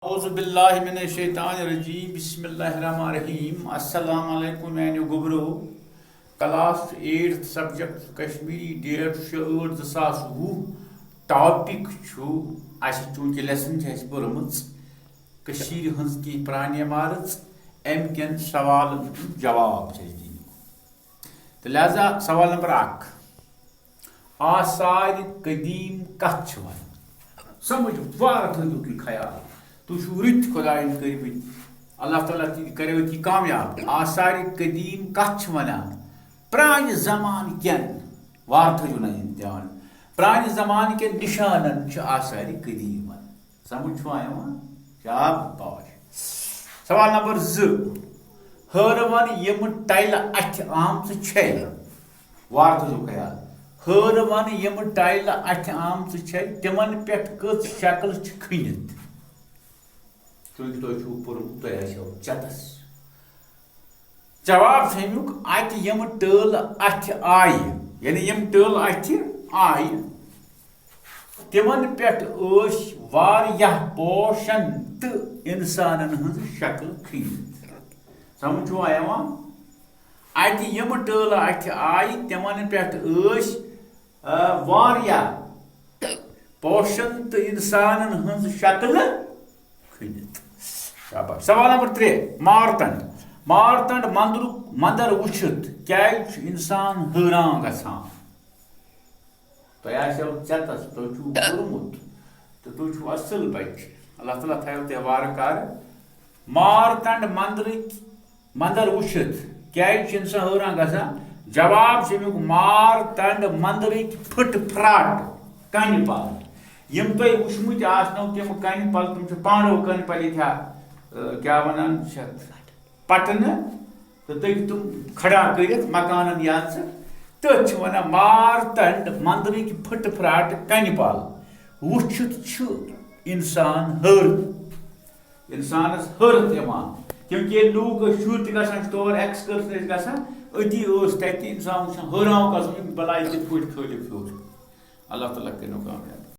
औज़ुबिल्लाहि मिनश्शैतानिर्रजीम बिस्मिल्लाहिर्रहमानिर्रहीम अस्सलामु अलैकुम मैंने गुबरो class 8 subject Kashmiri date 8/2020 topic चूँकि लेसन पर्मच की प्रान इमारत अम कन सवाल जवाब दिन तो लिहाजा सवाल नंबर 1 आसार कदीम कथ वन समझ वार थो ख्याल तुम रुत खुदायन कर अल्लाह ताला करो यह कामयाब आसार कदीम कथ वनान प्रान जमान कन वार थो ना ध्यान प्रान जमान के निशानन आसार कदीम वन समझ शाबाश। सवाल नंबर 2 हरवन यम टाइल अथ आम वार थो ख्याल हरवन यम टाइल अथ आम तिमन पे कच शक्ल खनित चतस जवाब अमुक अत यम टल अथ आय यानी यम टल अथ आय तिमन पे पोशन तो इंसानन हज शक्ल खनित समझ अत यम टल अथ आय तिमन पे पोशन तो इंसानन हज शक्ल खनित। सवाल नंबर 3 मारतंड मारतंड मंदर वुचित क्या इंसान हैरान गसान चतस तुम पोर्मुत तो तुम असल बच अल्लाह ताला थो तुह वारकार मारतंड मंदर वुचित क्या इंसान हैरान गसान जवाब अमुक मारतंड मंदर फट फराट कन पल यम तुम वुचमुत तम कन पल तुम पांडव कन पल क्या वनान पटन तो तुम खड़ा कर मकान याद तो वन मारतंड मंदर फट फराट कन पल वुचित इंसान हर इंसानस हरत क्योंकि लोग शुर तक तौर एक्सकर्सन गसान अति तक इंसान हैरान गसन बलाय कित खल फ्योर अल्लाह ताला करो कामयाब।